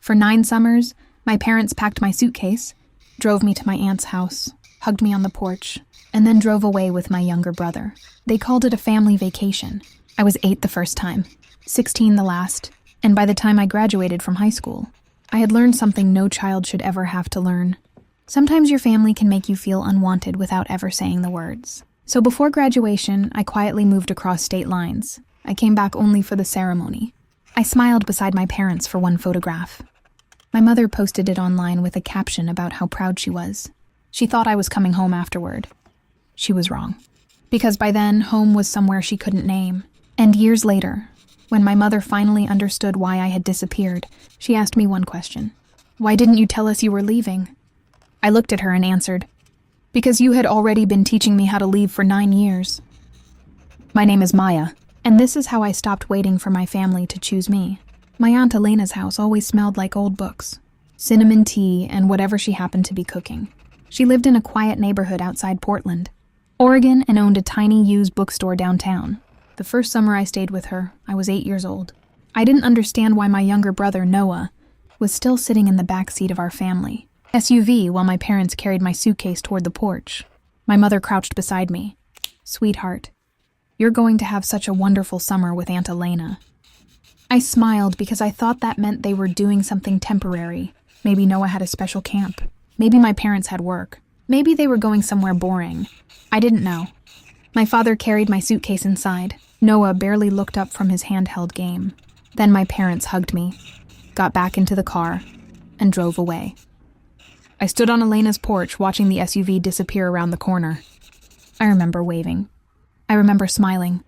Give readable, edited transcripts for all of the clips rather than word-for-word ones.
For 9 summers, my parents packed my suitcase, drove me to my aunt's house, hugged me on the porch, and then drove away with my younger brother. They called it a family vacation. I was 8 the first time, 16 the last, and by the time I graduated from high school, I had learned something no child should ever have to learn. Sometimes your family can make you feel unwanted without ever saying the words. So before graduation, I quietly moved across state lines. I came back only for the ceremony. I smiled beside my parents for one photograph. My mother posted it online with a caption about how proud she was. She thought I was coming home afterward. She was wrong. Because by then, home was somewhere she couldn't name. And years later, when my mother finally understood why I had disappeared, she asked me one question. "Why didn't you tell us you were leaving?" I looked at her and answered, "Because you had already been teaching me how to leave for 9 years. My name is Maya, and this is how I stopped waiting for my family to choose me. My Aunt Elena's house always smelled like old books, cinnamon tea, and whatever she happened to be cooking. She lived in a quiet neighborhood outside Portland, Oregon, and owned a tiny used bookstore downtown. The first summer I stayed with her, I was 8 years old. I didn't understand why my younger brother, Noah, was still sitting in the back seat of our family SUV while my parents carried my suitcase toward the porch. My mother crouched beside me. "Sweetheart, you're going to have such a wonderful summer with Aunt Elena." I smiled because I thought that meant they were doing something temporary. Maybe Noah had a special camp. Maybe my parents had work. Maybe they were going somewhere boring. I didn't know. My father carried my suitcase inside. Noah barely looked up from his handheld game. Then my parents hugged me, got back into the car, and drove away. I stood on Elena's porch watching the SUV disappear around the corner. I remember waving. I remember smiling.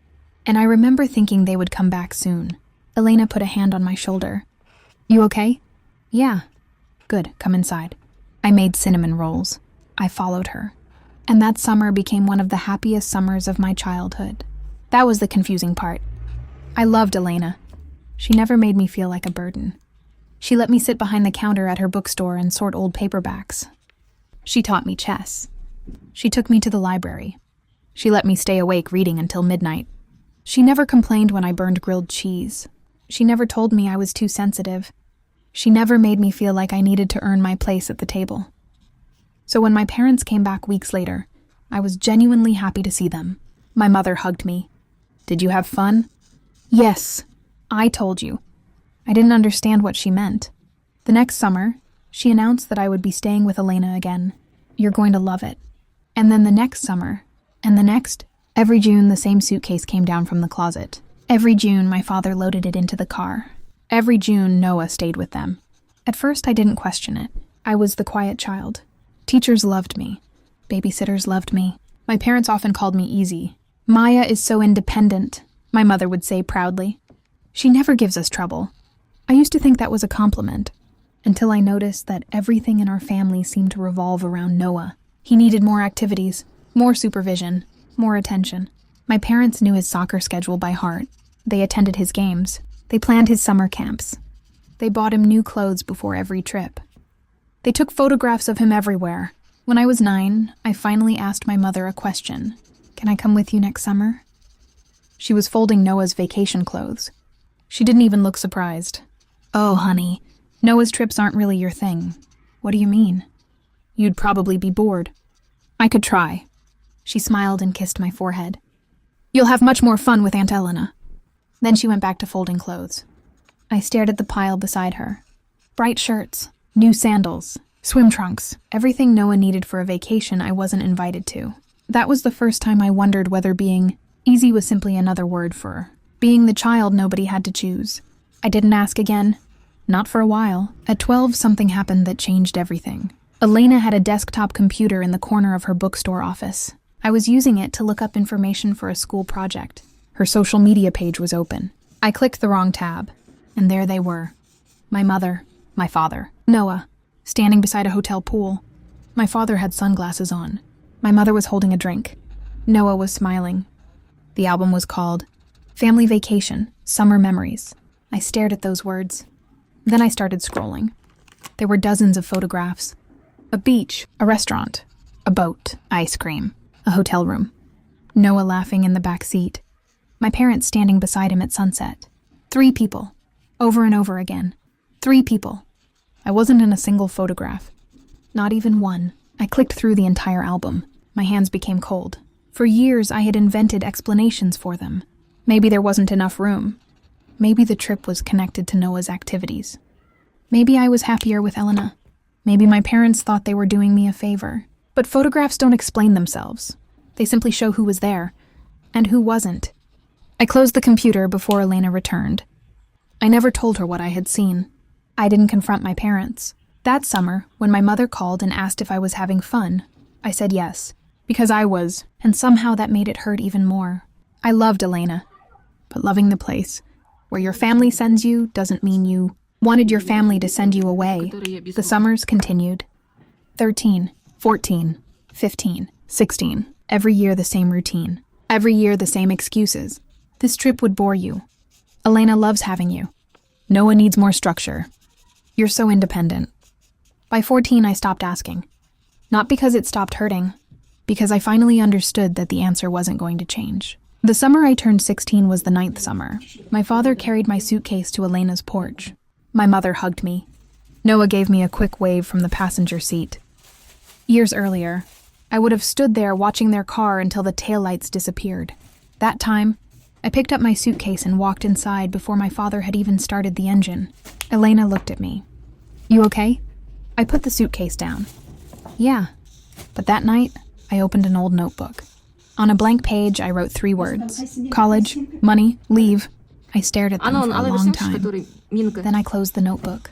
And I remember thinking they would come back soon. Elena put a hand on my shoulder. "You okay?" "Yeah." "Good, come inside." I made cinnamon rolls. I followed her. And that summer became one of the happiest summers of my childhood. That was the confusing part. I loved Elena. She never made me feel like a burden. She let me sit behind the counter at her bookstore and sort old paperbacks. She taught me chess. She took me to the library. She let me stay awake reading until midnight. She never complained when I burned grilled cheese. She never told me I was too sensitive. She never made me feel like I needed to earn my place at the table. So when my parents came back weeks later, I was genuinely happy to see them. My mother hugged me. "Did you have fun?" "Yes, I told you." I didn't understand what she meant. The next summer, she announced that I would be staying with Elena again. "You're going to love it." And then the next summer, and the next, every June the same suitcase came down from the closet. Every June my father loaded it into the car. Every June Noah stayed with them. At first I didn't question it. I was the quiet child. Teachers loved me. Babysitters loved me. My parents often called me easy. "Maya is so independent," my mother would say proudly. "She never gives us trouble." I used to think that was a compliment, until I noticed that everything in our family seemed to revolve around Noah. He needed more activities, more supervision, more attention. My parents knew his soccer schedule by heart. They attended his games. They planned his summer camps. They bought him new clothes before every trip. They took photographs of him everywhere. When I was 9, I finally asked my mother a question. "Can I come with you next summer?" She was folding Noah's vacation clothes. She didn't even look surprised. "Oh, honey, Noah's trips aren't really your thing." "What do you mean?" "You'd probably be bored." "I could try." She smiled and kissed my forehead. "You'll have much more fun with Aunt Elena." Then she went back to folding clothes. I stared at the pile beside her. Bright shirts, new sandals, swim trunks, everything Noah needed for a vacation I wasn't invited to. That was the first time I wondered whether being easy was simply another word for being the child nobody had to choose. I didn't ask again. Not for a while. At 12, something happened that changed everything. Elena had a desktop computer in the corner of her bookstore office. I was using it to look up information for a school project. Her social media page was open. I clicked the wrong tab, and there they were. My mother, my father, Noah, standing beside a hotel pool. My father had sunglasses on. My mother was holding a drink. Noah was smiling. The album was called Family Vacation, Summer Memories. I stared at those words. Then I started scrolling. There were dozens of photographs. A beach, a restaurant, a boat, ice cream, a hotel room. Noah laughing in the back seat. My parents standing beside him at sunset. 3 people. Over and over again. 3 people. I wasn't in a single photograph. Not even one. I clicked through the entire album. My hands became cold. For years, I had invented explanations for them. Maybe there wasn't enough room. Maybe the trip was connected to Noah's activities. Maybe I was happier with Elena. Maybe my parents thought they were doing me a favor. But photographs don't explain themselves. They simply show who was there and who wasn't. I closed the computer before Elena returned. I never told her what I had seen. I didn't confront my parents. That summer, when my mother called and asked if I was having fun, I said yes, because I was, and somehow that made it hurt even more. I loved Elena, but loving the place where your family sends you doesn't mean you wanted your family to send you away. The summers continued. 13, 14, 15, 16. Every year the same routine. Every year the same excuses. This trip would bore you. Elena loves having you. Noah needs more structure. You're so independent. By 14, I stopped asking. Not because it stopped hurting, because I finally understood that the answer wasn't going to change. The summer I turned 16 was the 9th summer. My father carried my suitcase to Elena's porch. My mother hugged me. Noah gave me a quick wave from the passenger seat. Years earlier, I would have stood there watching their car until the taillights disappeared. That time, I picked up my suitcase and walked inside before my father had even started the engine. Elena looked at me. "You okay?" I put the suitcase down. "Yeah." But that night, I opened an old notebook. On a blank page, I wrote 3 words. College, money, leave. I stared at them for a long time. Then I closed the notebook.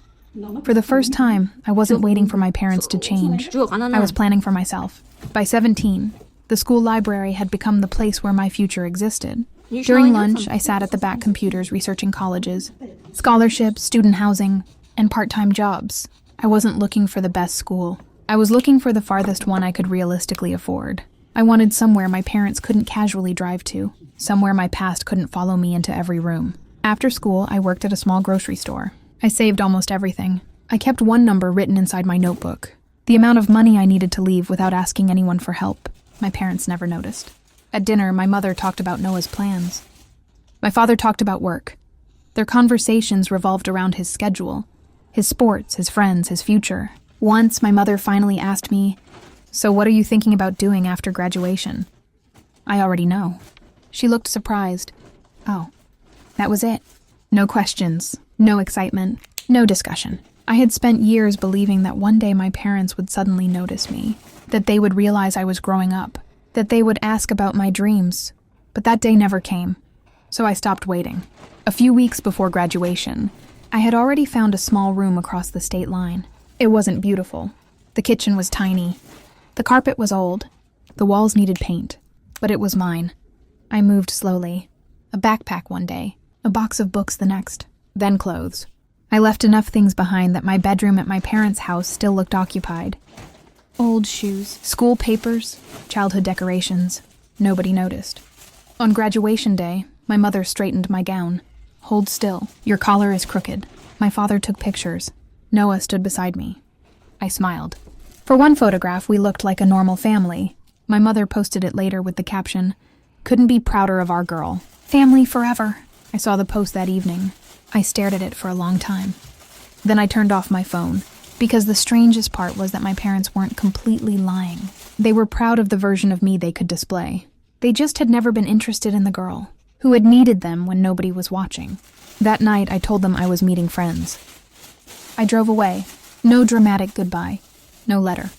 For the first time, I wasn't waiting for my parents to change. I was planning for myself. By 17, the school library had become the place where my future existed. During lunch, I sat at the back computers researching colleges, scholarships, student housing, and part-time jobs. I wasn't looking for the best school. I was looking for the farthest one I could realistically afford. I wanted somewhere my parents couldn't casually drive to, somewhere my past couldn't follow me into every room. After school, I worked at a small grocery store. I saved almost everything. I kept one number written inside my notebook, the amount of money I needed to leave without asking anyone for help. My parents never noticed. At dinner, my mother talked about Noah's plans. My father talked about work. Their conversations revolved around his schedule, his sports, his friends, his future. Once, my mother finally asked me, "So what are you thinking about doing after graduation?" I already know. She looked surprised. Oh, that was it. No questions, no excitement, no discussion. I had spent years believing that one day my parents would suddenly notice me, that they would realize I was growing up, that they would ask about my dreams. But that day never came, so I stopped waiting. A few weeks before graduation, I had already found a small room across the state line. It wasn't beautiful. The kitchen was tiny. The carpet was old. The walls needed paint. But it was mine. I moved slowly. A backpack one day, a box of books the next, then clothes. I left enough things behind that my bedroom at my parents' house still looked occupied. Old shoes, school papers, childhood decorations. Nobody noticed. On graduation day, my mother straightened my gown. "Hold still. Your collar is crooked." My father took pictures. Noah stood beside me. I smiled. For one photograph, we looked like a normal family. My mother posted it later with the caption, "Couldn't be prouder of our girl. Family forever." I saw the post that evening. I stared at it for a long time. Then I turned off my phone, because the strangest part was that my parents weren't completely lying. They were proud of the version of me they could display. They just had never been interested in the girl, who had needed them when nobody was watching. That night, I told them I was meeting friends. I drove away. No dramatic goodbye. No letter.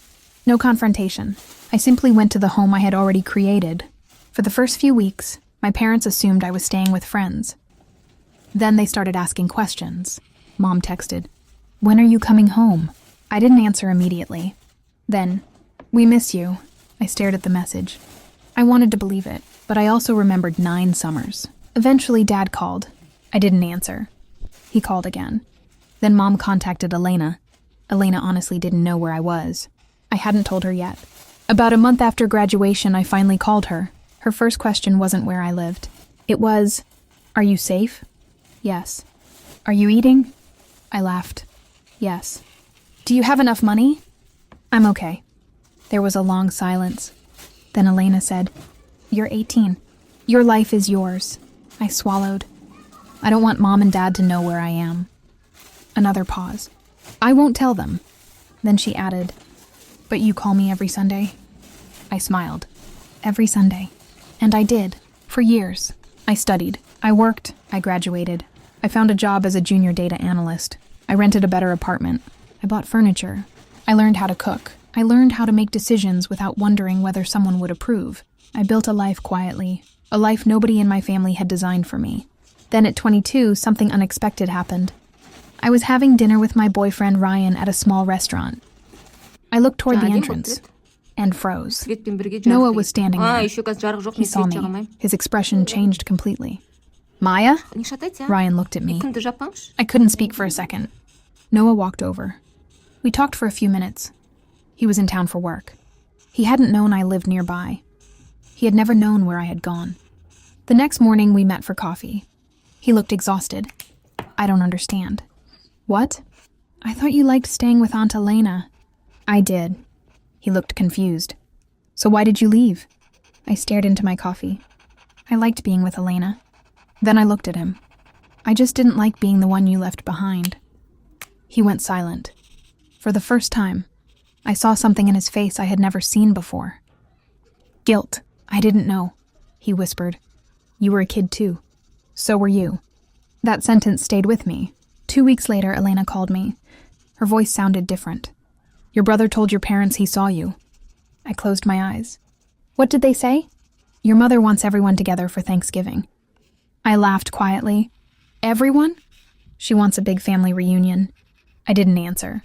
No confrontation. I simply went to the home I had already created. For the first few weeks, my parents assumed I was staying with friends. Then they started asking questions. Mom texted, "When are you coming home?" I didn't answer immediately. Then, "We miss you." I stared at the message. I wanted to believe it, but I also remembered 9 summers. Eventually, Dad called. I didn't answer. He called again. Then Mom contacted Elena. Elena honestly didn't know where I was. I hadn't told her yet. About a month after graduation, I finally called her. Her first question wasn't where I lived. It was, "Are you safe?" "Yes." "Are you eating?" I laughed. "Yes." "Do you have enough money?" "I'm okay." There was a long silence. Then Elena said, "You're 18. Your life is yours." I swallowed. I don't want Mom and Dad to know where I am. Another pause. I won't tell them. Then she added, but you call me every Sunday? I smiled. Every Sunday. And I did. For years. I studied. I worked. I graduated. I found a job as a junior data analyst. I rented a better apartment. I bought furniture. I learned how to cook. I learned how to make decisions without wondering whether someone would approve. I built a life quietly. A life nobody in my family had designed for me. Then at 22, something unexpected happened. I was having dinner with my boyfriend Ryan at a small restaurant. I looked toward the entrance and froze. Noah was standing there. He saw me. His expression changed completely. Maya? Ryan looked at me. I couldn't speak for a second. Noah walked over. We talked for a few minutes. He was in town for work. He hadn't known I lived nearby. He had never known where I had gone. The next morning, we met for coffee. He looked exhausted. I don't understand. What? I thought you liked staying with Aunt Elena. I did. He looked confused. So why did you leave? I stared into my coffee. I liked being with Elena. Then I looked at him. I just didn't like being the one you left behind. He went silent. For the first time, I saw something in his face I had never seen before. Guilt. I didn't know. He whispered. You were a kid too. So were you. That sentence stayed with me. 2 weeks later, Elena called me. Her voice sounded different. Your brother told your parents he saw you. I closed my eyes. What did they say? Your mother wants everyone together for Thanksgiving. I laughed quietly. Everyone? She wants a big family reunion. I didn't answer.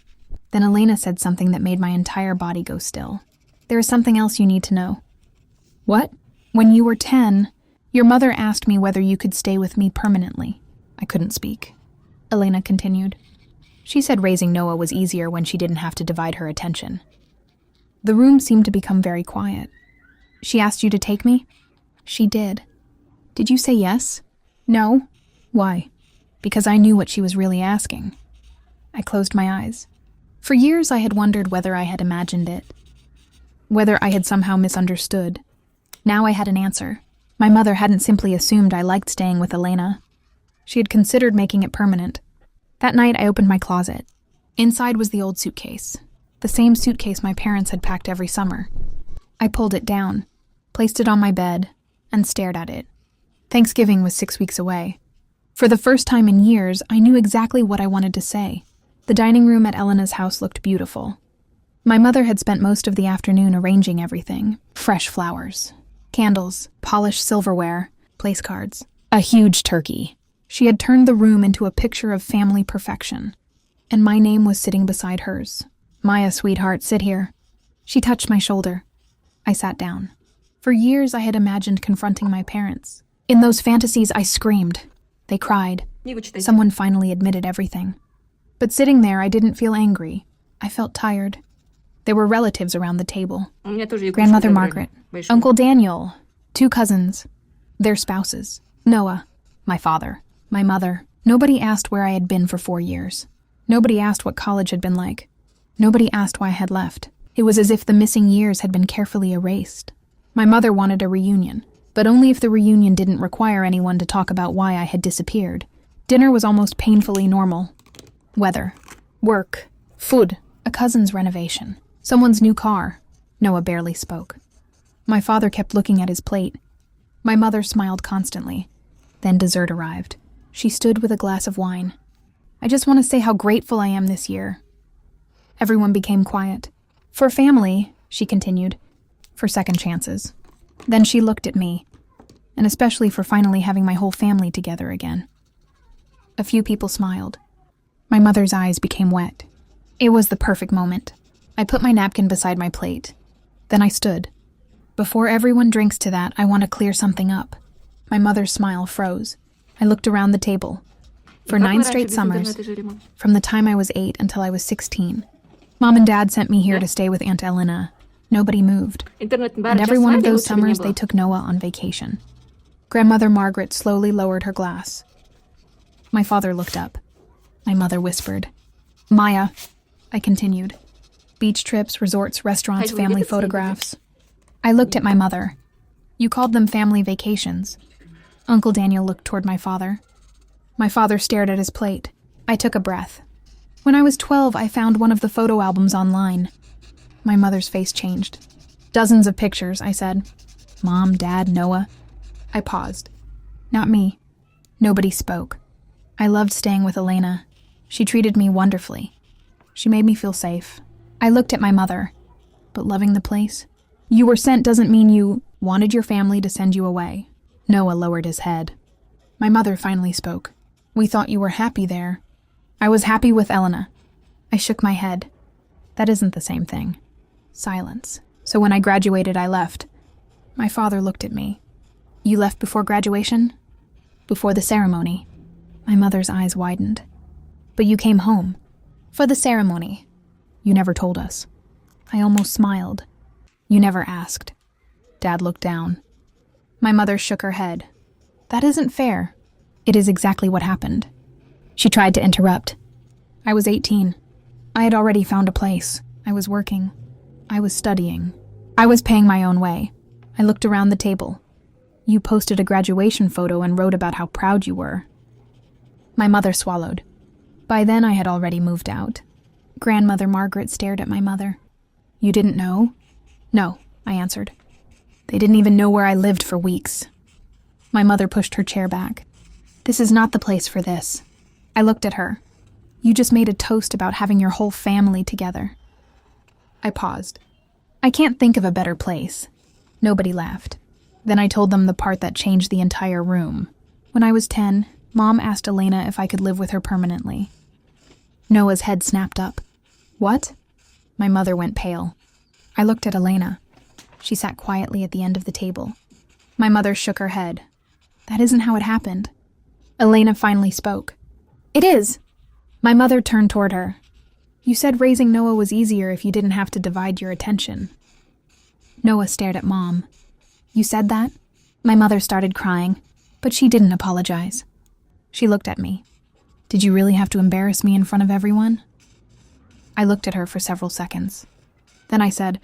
Then Elena said something that made my entire body go still. There is something else you need to know. What? When you were 10, your mother asked me whether you could stay with me permanently. I couldn't speak. Elena continued. She said raising Noah was easier when she didn't have to divide her attention. The room seemed to become very quiet. She asked you to take me? She did. Did you say yes? No. Why? Because I knew what she was really asking. I closed my eyes. For years I had wondered whether I had imagined it. Whether I had somehow misunderstood. Now I had an answer. My mother hadn't simply assumed I liked staying with Elena. She had considered making it permanent. That night I opened my closet. Inside was the old suitcase. The same suitcase my parents had packed every summer. I pulled it down, placed it on my bed, and stared at it. Thanksgiving was 6 weeks away. For the first time in years, I knew exactly what I wanted to say. The dining room at Elena's house looked beautiful. My mother had spent most of the afternoon arranging everything. Fresh flowers, candles, polished silverware, place cards, a huge turkey. She had turned the room into a picture of family perfection. And my name was sitting beside hers. Maya, sweetheart, sit here. She touched my shoulder. I sat down. For years I had imagined confronting my parents. In those fantasies I screamed. They cried. Someone finally admitted everything. But sitting there, I didn't feel angry. I felt tired. There were relatives around the table. Grandmother Margaret, Uncle Daniel, 2 cousins, their spouses, Noah, my father, my mother. Nobody asked where I had been for 4 years. Nobody asked what college had been like. Nobody asked why I had left. It was as if the missing years had been carefully erased. My mother wanted a reunion, but only if the reunion didn't require anyone to talk about why I had disappeared. Dinner was almost painfully normal. Weather, work, food, a cousin's renovation, someone's new car. Noah barely spoke. My father kept looking at his plate. My mother smiled constantly. Then dessert arrived. She stood with a glass of wine. I just want to say how grateful I am this year. Everyone became quiet. For family, she continued, for second chances. Then she looked at me, and especially for finally having my whole family together again. A few people smiled. My mother's eyes became wet. It was the perfect moment. I put my napkin beside my plate. Then I stood. Before everyone drinks to that, I want to clear something up. My mother's smile froze. I looked around the table. For 9 straight summers, from the time I was 8 until I was 16, Mom and Dad sent me here to stay with Aunt Elena. Nobody moved. And every one of those summers, they took Noah on vacation. Grandmother Margaret slowly lowered her glass. My father looked up. My mother whispered. Maya, I continued. Beach trips, resorts, restaurants, family photographs. I looked at my mother. You called them family vacations. Uncle Daniel looked toward my father. My father stared at his plate. I took a breath. When I was 12, I found one of the photo albums online. My mother's face changed. Dozens of pictures, I said. Mom, Dad, Noah. I paused. Not me. Nobody spoke. I loved staying with Elena. She treated me wonderfully. She made me feel safe. I looked at my mother. But loving the place? You were sent doesn't mean you wanted your family to send you away. Noah lowered his head. My mother finally spoke. We thought you were happy there. I was happy with Elena. I shook my head. That isn't the same thing. Silence. So when I graduated, I left. My father looked at me. You left before graduation? Before the ceremony. My mother's eyes widened. But you came home. For the ceremony. You never told us. I almost smiled. You never asked. Dad looked down. My mother shook her head. That isn't fair. It is exactly what happened. She tried to interrupt. I was 18. I had already found a place. I was working. I was studying. I was paying my own way. I looked around the table. You posted a graduation photo and wrote about how proud you were. My mother swallowed. By then I had already moved out. Grandmother Margaret stared at my mother. You didn't know? No, I answered. They didn't even know where I lived for weeks. My mother pushed her chair back. This is not the place for this. I looked at her. You just made a toast about having your whole family together. I paused. I can't think of a better place. Nobody laughed. Then I told them the part that changed the entire room. When I was 10, Mom asked Elena if I could live with her permanently. Noah's head snapped up. What? My mother went pale. I looked at Elena. She sat quietly at the end of the table. My mother shook her head. That isn't how it happened. Elena finally spoke. It is. My mother turned toward her. You said raising Noah was easier if you didn't have to divide your attention. Noah stared at Mom. You said that? My mother started crying, but she didn't apologize. She looked at me. Did you really have to embarrass me in front of everyone? I looked at her for several seconds. Then I said,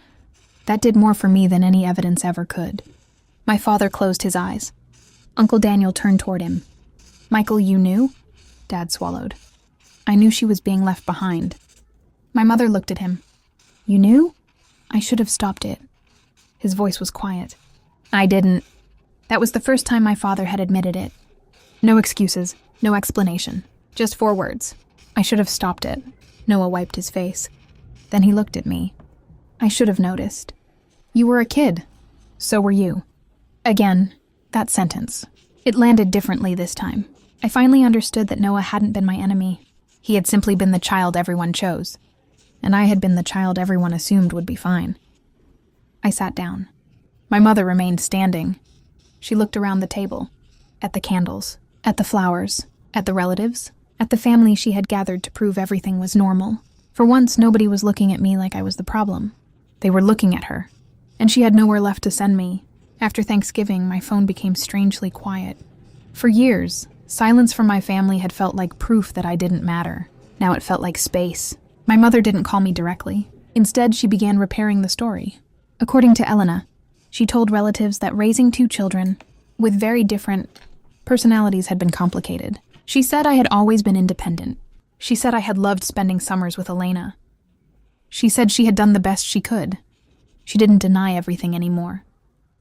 that did more for me than any evidence ever could. My father closed his eyes. Uncle Daniel turned toward him. Michael, you knew? Dad swallowed. I knew she was being left behind. My mother looked at him. You knew? I should have stopped it. His voice was quiet. I didn't. That was the first time my father had admitted it. No excuses, no explanation. Just 4 words. I should have stopped it. Noah wiped his face. Then he looked at me. I should have noticed. You were a kid. So were you. Again, that sentence. It landed differently this time. I finally understood that Noah hadn't been my enemy. He had simply been the child everyone chose. And I had been the child everyone assumed would be fine. I sat down. My mother remained standing. She looked around the table, at the candles, at the flowers, at the relatives, at the family she had gathered to prove everything was normal. For once, nobody was looking at me like I was the problem. They were looking at her, and she had nowhere left to send me. After Thanksgiving, my phone became strangely quiet. For years, silence from my family had felt like proof that I didn't matter. Now it felt like space. My mother didn't call me directly. Instead, she began repairing the story. According to Elena, she told relatives that raising 2 children with very different personalities had been complicated. She said I had always been independent. She said I had loved spending summers with Elena. She said she had done the best she could. She didn't deny everything anymore.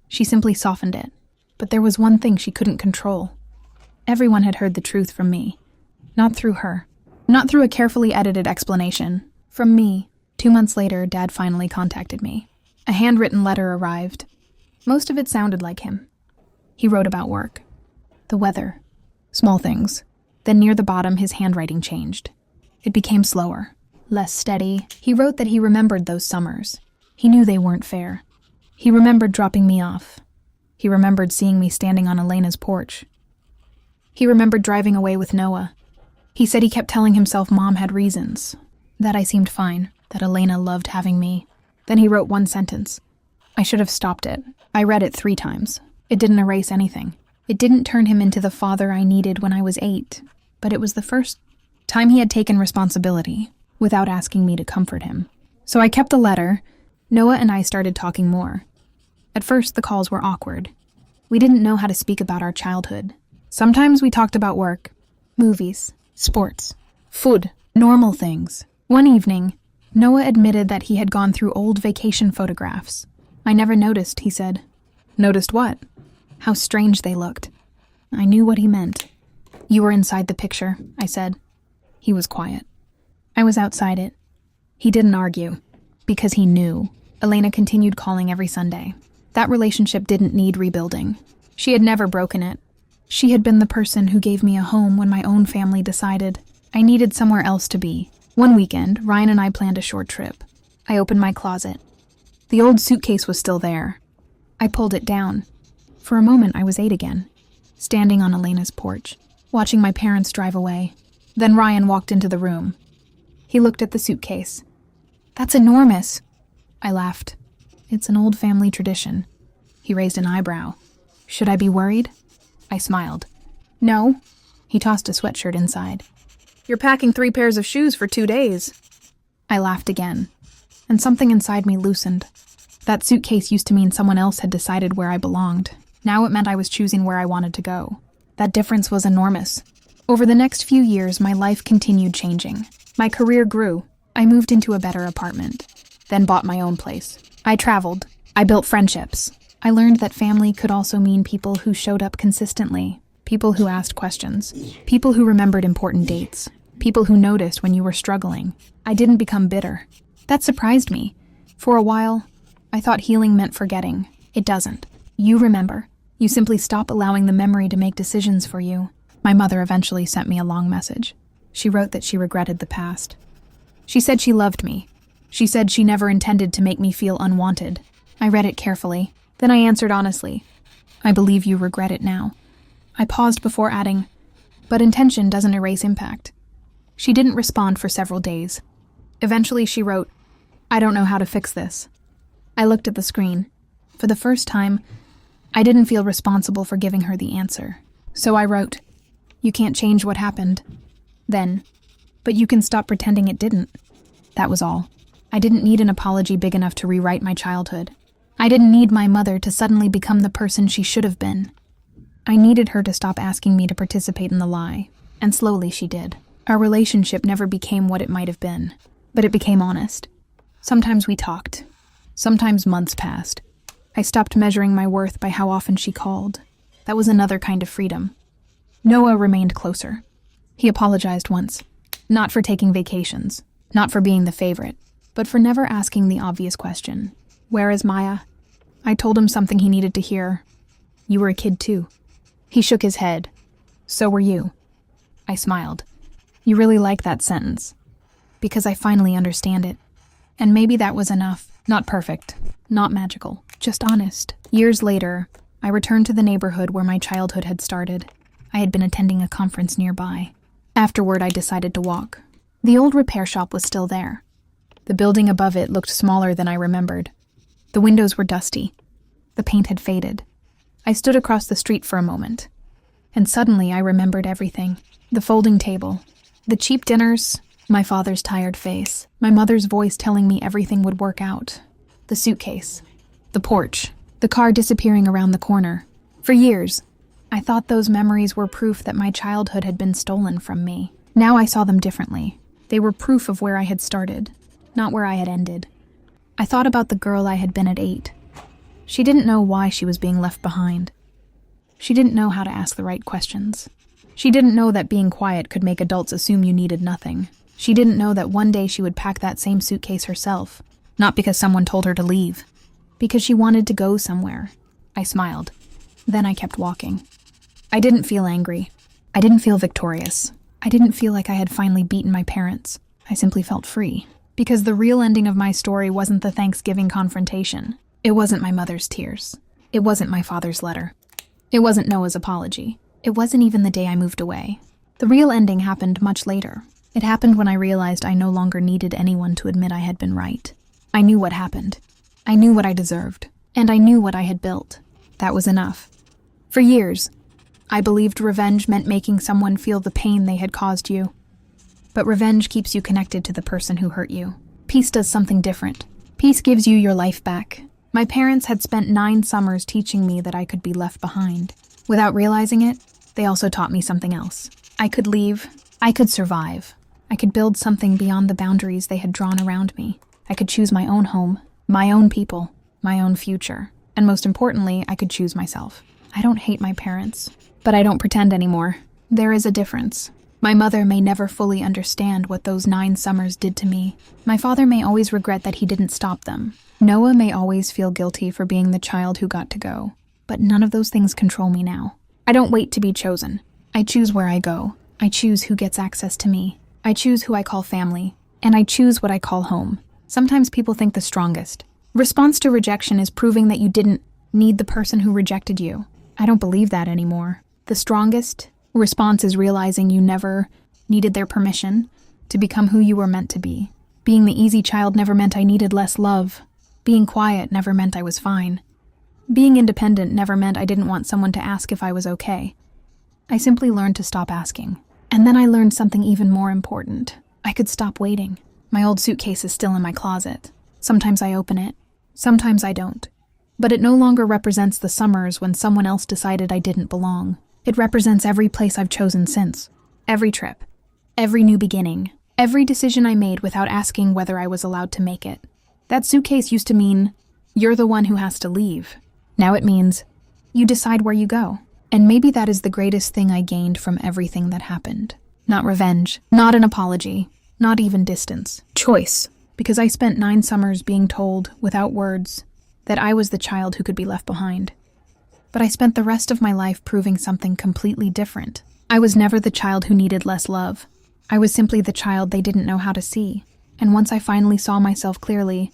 She simply softened it. But there was one thing she couldn't control. Everyone had heard the truth from me. Not through her. Not through a carefully edited explanation. From me. 2 months later, Dad finally contacted me. A handwritten letter arrived. Most of it sounded like him. He wrote about work. The weather. Small things. Then near the bottom, his handwriting changed. It became slower. Less steady. He wrote that he remembered those summers. He knew they weren't fair. He remembered dropping me off. He remembered seeing me standing on Elena's porch. He remembered driving away with Noah. He said he kept telling himself Mom had reasons. That I seemed fine. That Elena loved having me. Then he wrote one sentence. I should have stopped it. I read it 3 times. It didn't erase anything. It didn't turn him into the father I needed when I was 8. But it was the first time he had taken responsibility without asking me to comfort him. So I kept the letter. Noah and I started talking more. At first, the calls were awkward. We didn't know how to speak about our childhood. Sometimes we talked about work, movies, sports, food. Normal things. One evening, Noah admitted that he had gone through old vacation photographs. I never noticed, he said. Noticed what? How strange they looked. I knew what he meant. You were inside the picture, I said. He was quiet. I was outside it. He didn't argue, because he knew. Elena continued calling every Sunday. That relationship didn't need rebuilding. She had never broken it. She had been the person who gave me a home when my own family decided I needed somewhere else to be. One weekend, Ryan and I planned a short trip. I opened my closet. The old suitcase was still there. I pulled it down. For a moment, I was 8 again, standing on Elena's porch, watching my parents drive away. Then Ryan walked into the room. He looked at the suitcase. That's enormous. I laughed. It's an old family tradition. He raised an eyebrow. Should I be worried? I smiled. No. He tossed a sweatshirt inside. You're packing 3 pairs of shoes for 2 days. I laughed again, and something inside me loosened. That suitcase used to mean someone else had decided where I belonged. Now it meant I was choosing where I wanted to go. That difference was enormous. Over the next few years, my life continued changing. My career grew. I moved into a better apartment, then bought my own place. I traveled. I built friendships. I learned that family could also mean people who showed up consistently, people who asked questions, people who remembered important dates, people who noticed when you were struggling. I didn't become bitter. That surprised me. For a while, I thought healing meant forgetting. It doesn't. You remember. You simply stop allowing the memory to make decisions for you. My mother eventually sent me a long message. She wrote that she regretted the past. She said she loved me. She said she never intended to make me feel unwanted. I read it carefully. Then I answered honestly. I believe you regret it now. I paused before adding, but intention doesn't erase impact. She didn't respond for several days. Eventually she wrote, I don't know how to fix this. I looked at the screen. For the first time, I didn't feel responsible for giving her the answer. So I wrote, you can't change what happened. Then, but you can stop pretending it didn't. That was all. I didn't need an apology big enough to rewrite my childhood. I didn't need my mother to suddenly become the person she should have been. I needed her to stop asking me to participate in the lie, and slowly she did. Our relationship never became what it might have been, but it became honest. Sometimes we talked. Sometimes months passed. I stopped measuring my worth by how often she called. That was another kind of freedom. Noah remained closer. He apologized once, not for taking vacations, not for being the favorite, but for never asking the obvious question. Where is Maya? I told him something he needed to hear. You were a kid too. He shook his head. So were you. I smiled. You really like that sentence. Because I finally understand it. And maybe that was enough. Not perfect. Not magical. Just honest. Years later, I returned to the neighborhood where my childhood had started. I had been attending a conference nearby. Afterward, I decided to walk. The old repair shop was still there. The building above it looked smaller than I remembered. The windows were dusty. The paint had faded. I stood across the street for a moment. And suddenly I remembered everything. The folding table. The cheap dinners. My father's tired face. My mother's voice telling me everything would work out. The suitcase. The porch. The car disappearing around the corner. For years, I thought those memories were proof that my childhood had been stolen from me. Now I saw them differently. They were proof of where I had started, not where I had ended. I thought about the girl I had been at 8. She didn't know why she was being left behind. She didn't know how to ask the right questions. She didn't know that being quiet could make adults assume you needed nothing. She didn't know that one day she would pack that same suitcase herself, not because someone told her to leave, because she wanted to go somewhere. I smiled. Then I kept walking. I didn't feel angry. I didn't feel victorious. I didn't feel like I had finally beaten my parents. I simply felt free. Because the real ending of my story wasn't the Thanksgiving confrontation. It wasn't my mother's tears. It wasn't my father's letter. It wasn't Noah's apology. It wasn't even the day I moved away. The real ending happened much later. It happened when I realized I no longer needed anyone to admit I had been right. I knew what happened. I knew what I deserved. And I knew what I had built. That was enough. For years, I believed revenge meant making someone feel the pain they had caused you. But revenge keeps you connected to the person who hurt you. Peace does something different. Peace gives you your life back. My parents had spent 9 summers teaching me that I could be left behind. Without realizing it, they also taught me something else. I could leave. I could survive. I could build something beyond the boundaries they had drawn around me. I could choose my own home, my own people, my own future. And most importantly, I could choose myself. I don't hate my parents, but I don't pretend anymore. There is a difference. My mother may never fully understand what those 9 summers did to me. My father may always regret that he didn't stop them. Noah may always feel guilty for being the child who got to go. But none of those things control me now. I don't wait to be chosen. I choose where I go. I choose who gets access to me. I choose who I call family. And I choose what I call home. Sometimes people think the strongest response to rejection is proving that you didn't need the person who rejected you. I don't believe that anymore. The strongest response is realizing you never needed their permission to become who you were meant to be. Being the easy child never meant I needed less love. Being quiet never meant I was fine. Being independent never meant I didn't want someone to ask if I was okay. I simply learned to stop asking. And then I learned something even more important. I could stop waiting. My old suitcase is still in my closet. Sometimes I open it. Sometimes I don't. But it no longer represents the summers when someone else decided I didn't belong. It represents every place I've chosen since. Every trip. Every new beginning. Every decision I made without asking whether I was allowed to make it. That suitcase used to mean, you're the one who has to leave. Now it means, you decide where you go. And maybe that is the greatest thing I gained from everything that happened. Not revenge. Not an apology. Not even distance. Choice. Because I spent 9 summers being told, without words, that I was the child who could be left behind. But I spent the rest of my life proving something completely different. I was never the child who needed less love. I was simply the child they didn't know how to see. And once I finally saw myself clearly,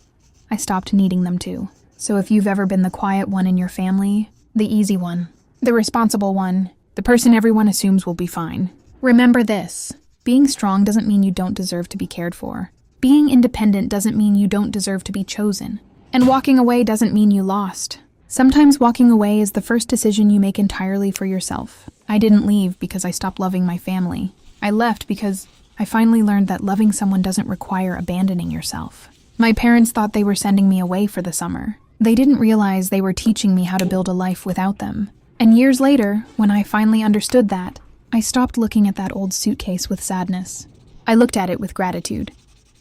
I stopped needing them to. So if you've ever been the quiet one in your family, the easy one, the responsible one, the person everyone assumes will be fine, remember this. Being strong doesn't mean you don't deserve to be cared for. Being independent doesn't mean you don't deserve to be chosen. And walking away doesn't mean you lost. Sometimes walking away is the first decision you make entirely for yourself. I didn't leave because I stopped loving my family. I left because I finally learned that loving someone doesn't require abandoning yourself. My parents thought they were sending me away for the summer. They didn't realize they were teaching me how to build a life without them. And years later, when I finally understood that, I stopped looking at that old suitcase with sadness. I looked at it with gratitude,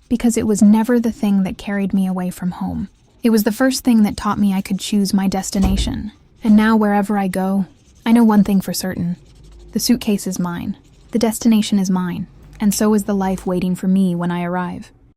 because it was never the thing that carried me away from home. It was the first thing that taught me I could choose my destination. And now wherever I go, I know one thing for certain. The suitcase is mine. The destination is mine. And so is the life waiting for me when I arrive.